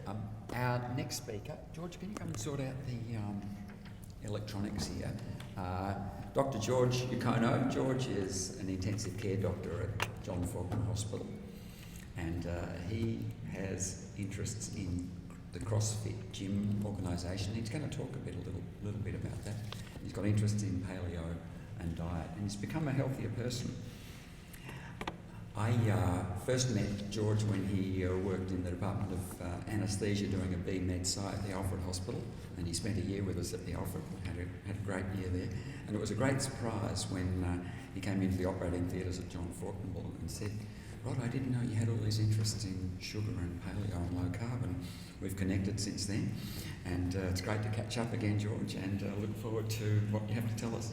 Our next speaker, George, can you come and sort out the electronics here? Dr. George Iacono. George is an intensive care doctor at John Fawkner Hospital, and he has interests in the CrossFit gym organisation. He's going to talk a little bit about that. He's got interests in paleo and diet, and he's become a healthier person. I first met George when he worked in the Department of Anaesthesia doing a BMed site at the Alfred Hospital, and he spent a year with us at the Alfred, had a great year there. And it was a great surprise when he came into the operating theatres at John Fawkner and said, "Rod, I didn't know you had all these interests in sugar and paleo and low carb," and we've connected since then. And it's great to catch up again, George, and look forward to what you have to tell us.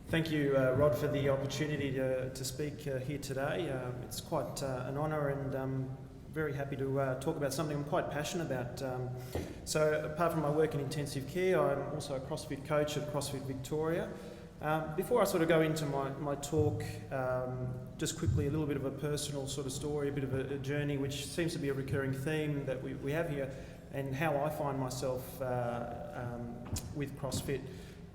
Thank you, Rod, for the opportunity to speak here today. It's quite an honour, and I'm very happy to talk about something I'm quite passionate about. So apart from my work in intensive care, I'm also a CrossFit coach at CrossFit Victoria. Before I sort of go into my talk, just quickly a little bit of a personal sort of story, a bit of a journey, which seems to be a recurring theme that we have here, and how I find myself with CrossFit.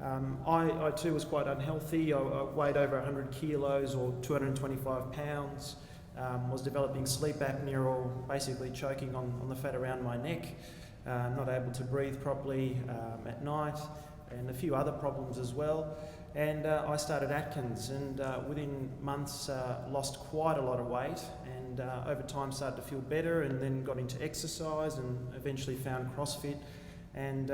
I too was quite unhealthy. I weighed over 100 kilos or 225 pounds, was developing sleep apnea or basically choking on the fat around my neck, not able to breathe properly at night, and a few other problems as well. And I started Atkins, and within months lost quite a lot of weight, and over time started to feel better, and then got into exercise and eventually found CrossFit. And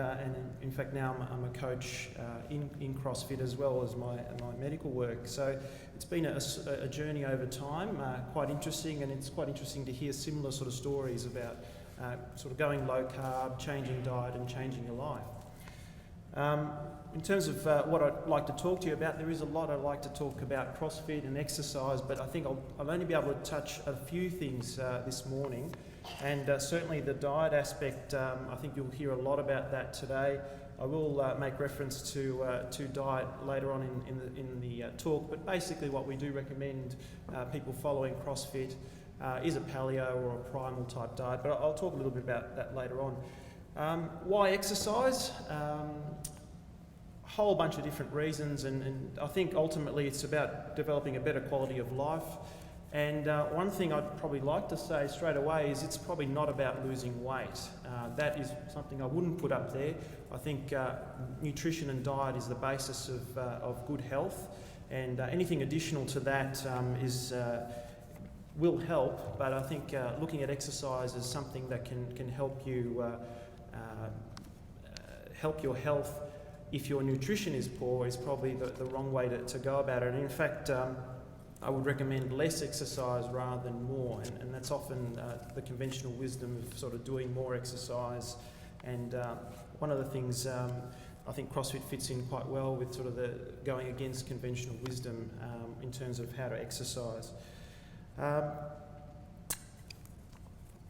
in fact now I'm a coach in CrossFit as well as my medical work. So it's been a journey over time, quite interesting, and it's quite interesting to hear similar sort of stories about sort of going low carb, changing diet and changing your life. In terms of what I'd like to talk to you about, there is a lot I'd like to talk about CrossFit and exercise, but I think I'll only be able to touch a few things this morning. And certainly the diet aspect, I think you'll hear a lot about that today. I will make reference to diet later on in the talk, but basically what we do recommend people following CrossFit is a paleo or a primal type diet, but I'll talk a little bit about that later on. Why exercise? Whole bunch of different reasons, and I think ultimately it's about developing a better quality of life. And one thing I'd probably like to say straight away is it's probably not about losing weight. That is something I wouldn't put up there. I think nutrition and diet is the basis of good health, and anything additional to that will help, but I think looking at exercise is something that can help you help your health. If your nutrition is poor, is probably the wrong way to go about it. And in fact, I would recommend less exercise rather than more, and that's often the conventional wisdom of sort of doing more exercise. And one of the things I think CrossFit fits in quite well with sort of the going against conventional wisdom in terms of how to exercise.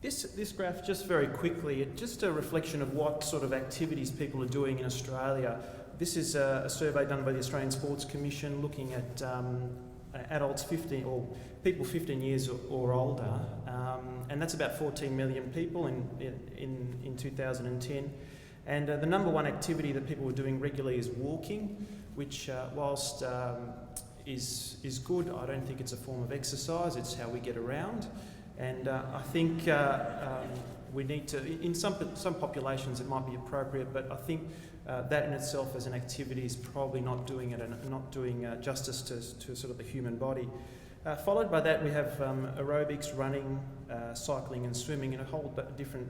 This graph, just very quickly, just a reflection of what sort of activities people are doing in Australia. This is a survey done by the Australian Sports Commission looking at adults 15 or people 15 years or older, and that's about 14 million people in 2010. And the number one activity that people were doing regularly is walking, which whilst is good, I don't think it's a form of exercise. It's how we get around. And I think we need to, in some populations it might be appropriate, but I think that in itself as an activity is probably not doing it and not doing justice to sort of the human body. Followed by that we have aerobics, running, cycling and swimming, and a whole different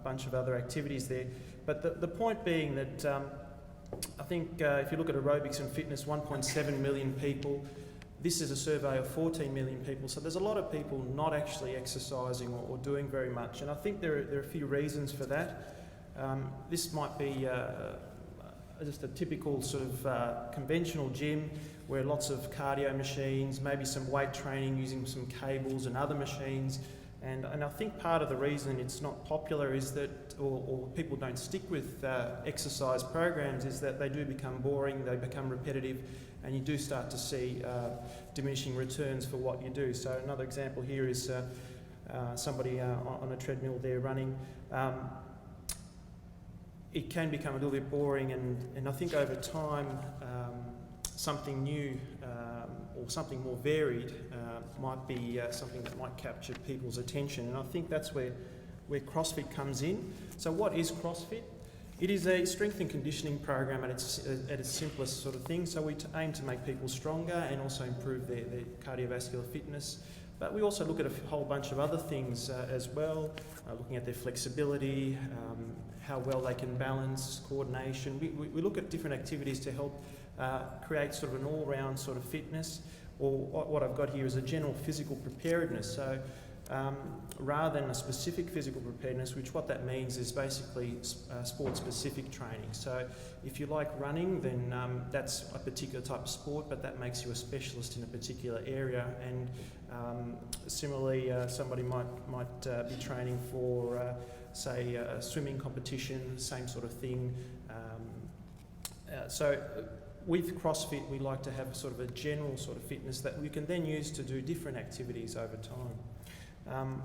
bunch of other activities there. But the point being that I think if you look at aerobics and fitness, 1.7 million people. This is a survey of 14 million people, so there's a lot of people not actually exercising or doing very much, and I think there are a few reasons for that. This might be just a typical sort of conventional gym where lots of cardio machines, maybe some weight training using some cables and other machines, and I think part of the reason it's not popular is that, or people don't stick with exercise programs, is that they do become boring, they become repetitive, and you do start to see diminishing returns for what you do. So another example here is somebody on a treadmill there running, it can become a little bit boring, and I think over time something new or something more varied might be something that might capture people's attention, and I think that's where CrossFit comes in. So what is CrossFit? It is a strength and conditioning program at its simplest sort of thing. So we aim to make people stronger and also improve their cardiovascular fitness. But we also look at a whole bunch of other things as well, looking at their flexibility, how well they can balance, coordination. We look at different activities to help create sort of an all-round sort of fitness, or what I've got here is a general physical preparedness. So rather than a specific physical preparedness, which what that means is basically sport-specific training. So if you like running, then that's a particular type of sport, but that makes you a specialist in a particular area. And similarly, somebody might be training for, say, a swimming competition, same sort of thing. So with CrossFit, we like to have a sort of a general sort of fitness that we can then use to do different activities over time.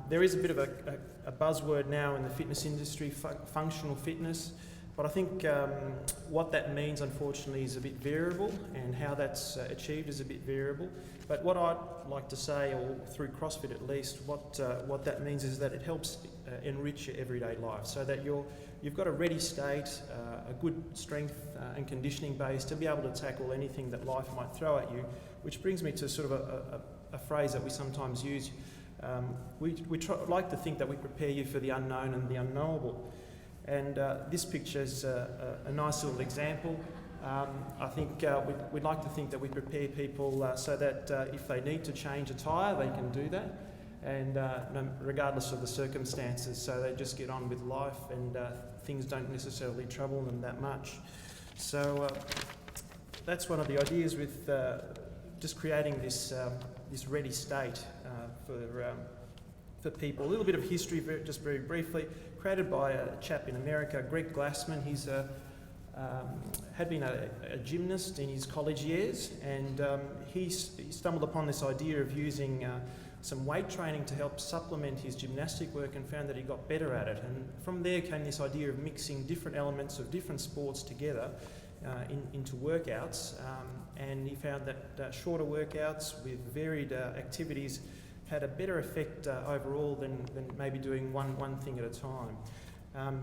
There is a bit of a buzzword now in the fitness industry, functional fitness, but I think what that means, unfortunately, is a bit variable, and how that's achieved is a bit variable. But what I'd like to say, or through CrossFit at least, what that means is that it helps enrich your everyday life, so that you've got a ready state, a good strength and conditioning base to be able to tackle anything that life might throw at you, which brings me to sort of a phrase that we sometimes use. We like to think that we prepare you for the unknown and the unknowable, and this picture is a nice little example. I think we'd like to think that we prepare people so that if they need to change a tyre, they can do that, and regardless of the circumstances, so they just get on with life, and things don't necessarily trouble them that much. So that's one of the ideas with just creating this ready state for people. A little bit of history, just very briefly. Created by a chap in America, Greg Glassman. He's had been a gymnast in his college years, and he stumbled upon this idea of using some weight training to help supplement his gymnastic work, and found that he got better at it. And from there came this idea of mixing different elements of different sports together into workouts, and he found that shorter workouts with varied activities had a better effect overall than maybe doing one thing at a time.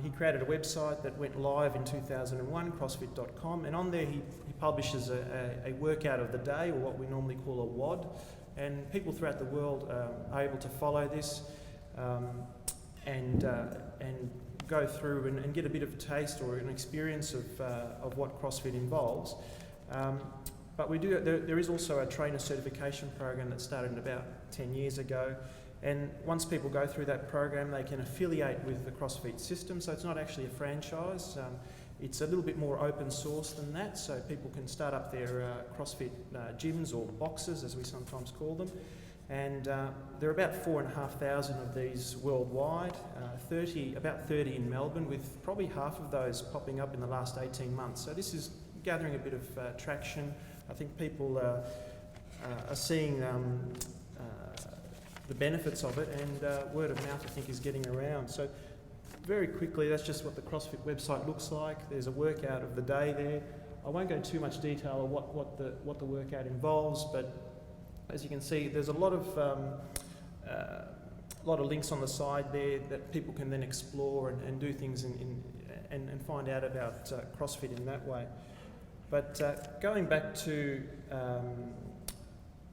He created a website that went live in 2001, CrossFit.com, and on there he publishes a workout of the day, or what we normally call a WOD, and people throughout the world are able to follow this and go through and get a bit of a taste or an experience of what CrossFit involves. But there is also a trainer certification program that started about 10 years ago, and once people go through that program, they can affiliate with the CrossFit system. So it's not actually a franchise. It's a little bit more open source than that, so people can start up their CrossFit gyms, or boxes as we sometimes call them. And there are about 4,500 of these worldwide, about 30 in Melbourne, with probably half of those popping up in the last 18 months. So this is gathering a bit of traction. I think people are seeing the benefits of it, and word of mouth, I think, is getting around. So very quickly, that's just what the CrossFit website looks like. There's a workout of the day there. I won't go into too much detail of what the workout involves, but as you can see, there's a lot of links on the side there that people can then explore and do things and find out about CrossFit in that way. But going back to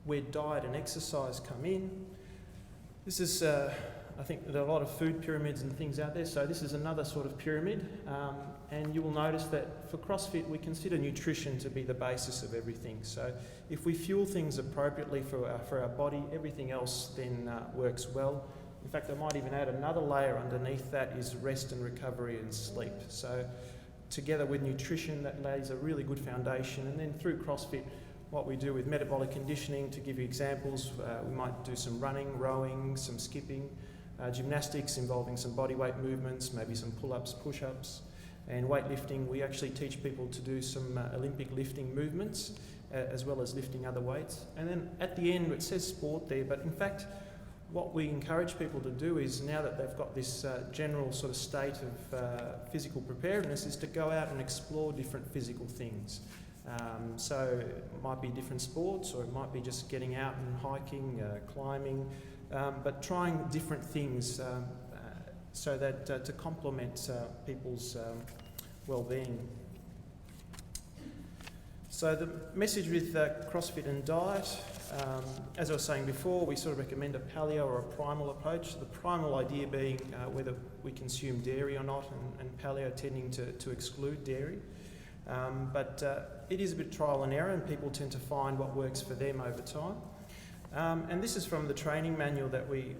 where diet and exercise come in, this is, I think there are a lot of food pyramids and things out there, so this is another sort of pyramid, and you will notice that for CrossFit we consider nutrition to be the basis of everything. So if we fuel things appropriately for our body, everything else then works well. In fact, I might even add another layer underneath that is rest and recovery and sleep. So together with nutrition, that lays a really good foundation. And then through CrossFit, what we do with metabolic conditioning, to give you examples, we might do some running, rowing, some skipping, gymnastics involving some body weight movements, maybe some pull-ups, push-ups, and weightlifting. We actually teach people to do some Olympic lifting movements as well as lifting other weights. And then at the end, it says sport there, but in fact, what we encourage people to do is, now that they've got this general sort of state of physical preparedness, is to go out and explore different physical things. So it might be different sports, or it might be just getting out and hiking, climbing, but trying different things so that to complement people's well-being. So the message with CrossFit and diet, as I was saying before, we sort of recommend a paleo or a primal approach. The primal idea being whether we consume dairy or not, and paleo tending to exclude dairy. But it is a bit trial and error, and people tend to find what works for them over time. And this is from the training manual that we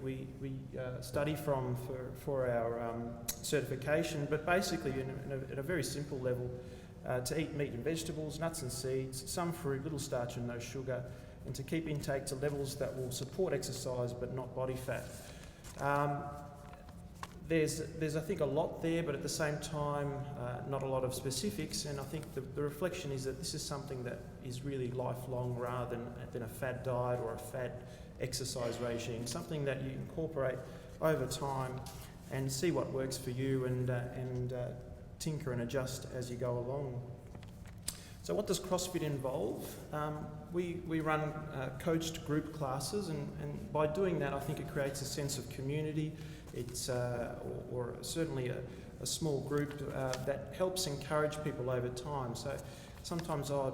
study from for our certification, but basically at a very simple level, to eat meat and vegetables, nuts and seeds, some fruit, little starch and no sugar, and to keep intake to levels that will support exercise but not body fat. There's I think a lot there, but at the same time not a lot of specifics, and I think the reflection is that this is something that is really lifelong rather than a fad diet or a fad exercise regime, something that you incorporate over time and see what works for you, and tinker and adjust as you go along. So what does CrossFit involve? We run coached group classes, and by doing that I think it creates a sense of community. It's or certainly a small group that helps encourage people over time. So sometimes I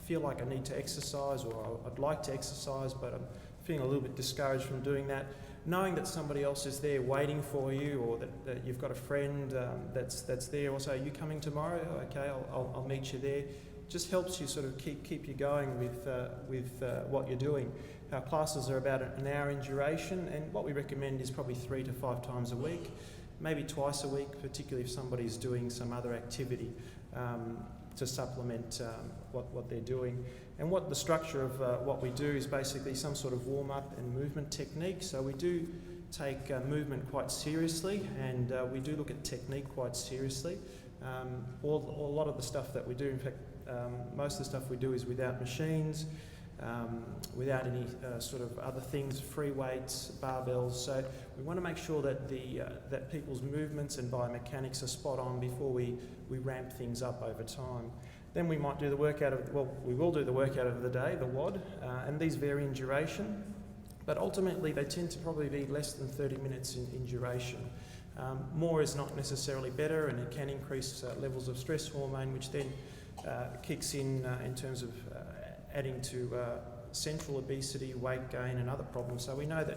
feel like I need to exercise, or I'd like to exercise, but I'm feeling a little bit discouraged from doing that. Knowing that somebody else is there waiting for you, or that you've got a friend that's there, or say, are you coming tomorrow? Okay, I'll meet you there. Just helps you sort of keep you going with what you're doing. Our classes are about an hour in duration, and what we recommend is probably 3 to 5 times a week, maybe twice a week, particularly if somebody's doing some other activity to supplement what they're doing. And what the structure of what we do is basically some sort of warm-up and movement technique. So we do take movement quite seriously, and we do look at technique quite seriously. A lot of the stuff that we do, in fact, most of the stuff we do is without machines, without any sort of other things, free weights, barbells. So we want to make sure that that people's movements and biomechanics are spot on before we ramp things up over time. Then we might do the workout we will do the workout of the day, the WOD, and these vary in duration, but ultimately they tend to probably be less than 30 minutes in duration. More is not necessarily better, and it can increase levels of stress hormone, which then kicks in terms of adding to central obesity, weight gain and other problems. So we know that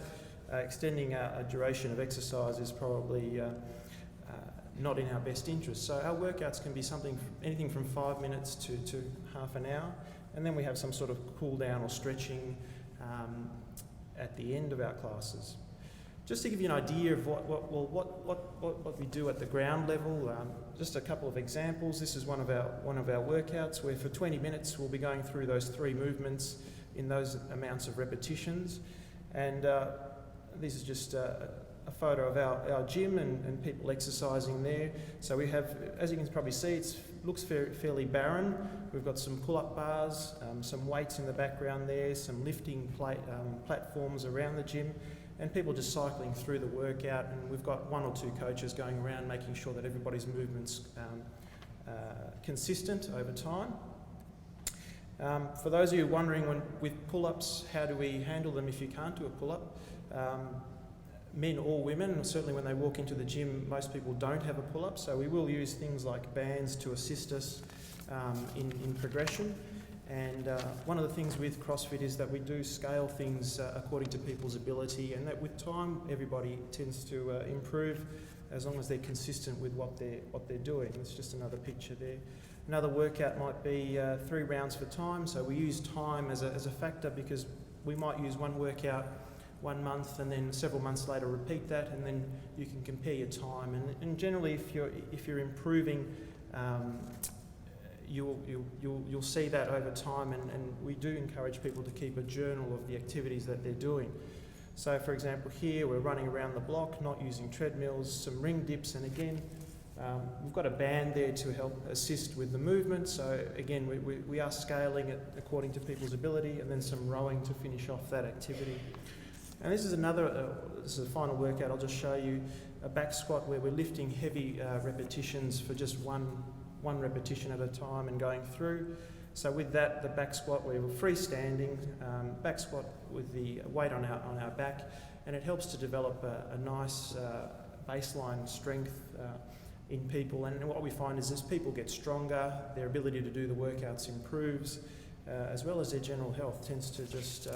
extending a duration of exercise is probably not in our best interest. So our workouts can be anything from 5 minutes to half an hour, and then we have some sort of cool down or stretching at the end of our classes. Just to give you an idea of what we do at the ground level, just a couple of examples. This is one of our workouts where for 20 minutes we'll be going through those 3 movements in those amounts of repetitions, and this is just a photo of our gym and people exercising there. So we have, as you can probably see, it looks fairly barren. We've got some pull-up bars, some weights in the background there, some lifting platforms around the gym, and people just cycling through the workout, and we've got 1 or 2 coaches going around making sure that everybody's movement's consistent over time. For those of you wondering, with pull-ups, how do we handle them if you can't do a pull-up? Men or women, certainly when they walk into the gym, most people don't have a pull-up, so we will use things like bands to assist us in progression. And one of the things with CrossFit is that we do scale things according to people's ability, and that with time everybody tends to improve as long as they're consistent with what they're doing. It's just another picture there. Another workout might be 3 rounds for time, so we use time as a factor, because we might use one workout 1 month and then several months later repeat that, and then you can compare your time. And generally, if you're improving, you'll see that over time, and we do encourage people to keep a journal of the activities that they're doing. So for example, here we're running around the block, not using treadmills, some ring dips, and again we've got a band there to help assist with the movement. So again, we are scaling it according to people's ability, and then some rowing to finish off that activity. And this is this is a final workout. I'll just show you a back squat where we're lifting heavy repetitions for just one repetition at a time and going through. So with that, the back squat, we're freestanding, back squat with the weight on our back, and it helps to develop a nice baseline strength in people. And what we find is as people get stronger, their ability to do the workouts improves, as well as their general health tends to just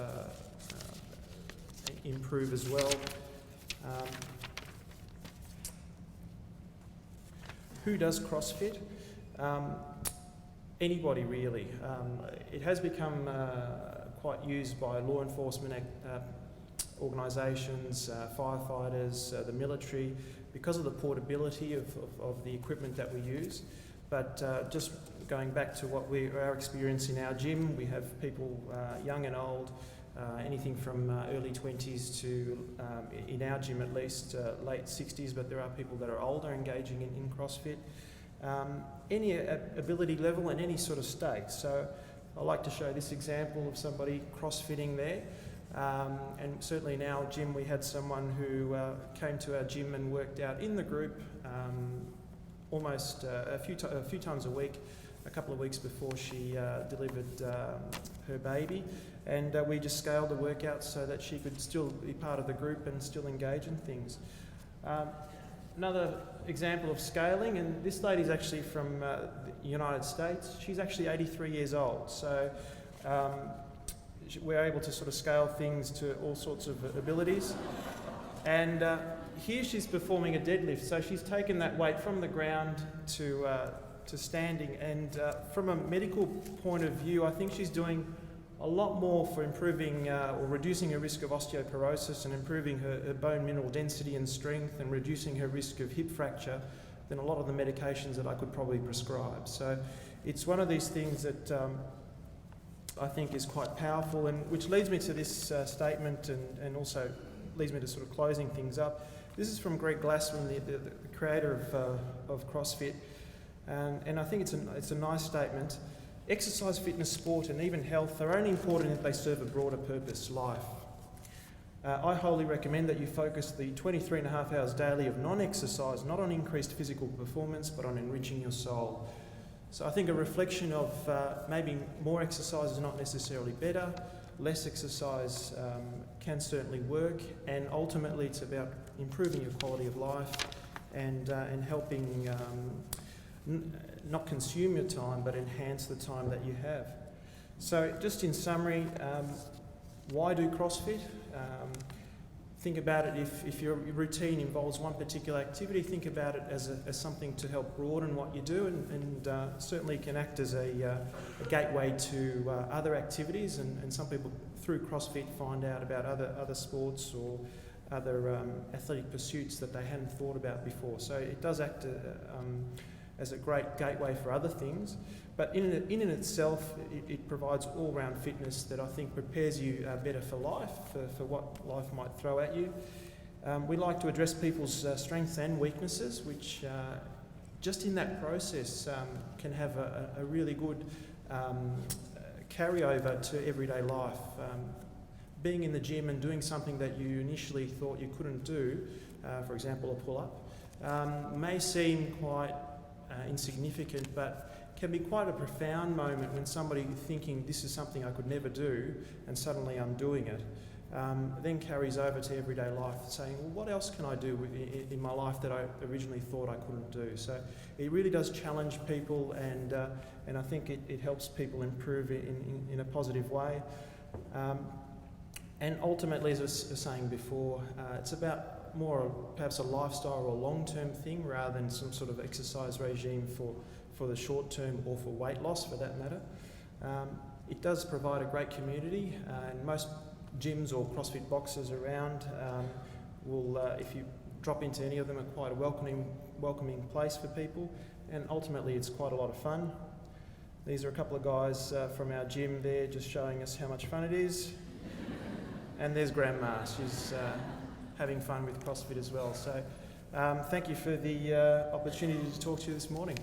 improve as well. Who does CrossFit? Anybody really. It has become quite used by law enforcement organisations, firefighters, the military, because of the portability of the equipment that we use. But just going back to our experience in our gym, we have people young and old, anything from early 20s to, in our gym at least, late 60s, but there are people that are older engaging in CrossFit. Any ability level and any sort of state. So I like to show this example of somebody CrossFitting there. And certainly in our gym we had someone who came to our gym and worked out in the group almost a few times a week, a couple of weeks before she delivered her baby, and we just scaled the workouts so that she could still be part of the group and still engage in things. Another example of scaling, and this lady's actually from the United States. She's actually 83 years old, so we're able to sort of scale things to all sorts of abilities. And here she's performing a deadlift, so she's taken that weight from the ground to standing, and from a medical point of view, I think she's doing a lot more for improving or reducing her risk of osteoporosis and improving her bone mineral density and strength and reducing her risk of hip fracture than a lot of the medications that I could probably prescribe. So it's one of these things that I think is quite powerful, and which leads me to this statement and also leads me to sort of closing things up. This is from Greg Glassman, the creator of CrossFit, and I think it's a nice statement. Exercise, fitness, sport and even health are only important if they serve a broader purpose, life. I wholly recommend that you focus the 23.5 hours daily of non-exercise not on increased physical performance but on enriching your soul. So I think a reflection of maybe more exercise is not necessarily better, less exercise can certainly work, and ultimately it's about improving your quality of life and helping not consume your time but enhance the time that you have. So just in summary, why do CrossFit? Think about it, if your routine involves one particular activity, think about it as something to help broaden what you do, and certainly can act as a gateway to other activities, and some people through CrossFit find out about other sports or other athletic pursuits that they hadn't thought about before. So it does act as a great gateway for other things, but in and itself, it provides all-round fitness that I think prepares you better for life, for what life might throw at you. We like to address people's strengths and weaknesses, which just in that process can have a really good carryover to everyday life. Being in the gym and doing something that you initially thought you couldn't do, for example a pull-up, may seem quite insignificant, but can be quite a profound moment when somebody thinking this is something I could never do and suddenly I'm doing it, then carries over to everyday life, saying, well, what else can I do in my life that I originally thought I couldn't do? So it really does challenge people, and I think it helps people improve in a positive way. And ultimately, as I was saying before, it's about more perhaps a lifestyle or a long-term thing rather than some sort of exercise regime for the short term or for weight loss for that matter. It does provide a great community, and most gyms or CrossFit boxes around will, if you drop into any of them, are quite a welcoming place for people, and ultimately it's quite a lot of fun. These are a couple of guys from our gym there just showing us how much fun it is. And there's Grandma, she's having fun with CrossFit as well. So thank you for the opportunity to talk to you this morning.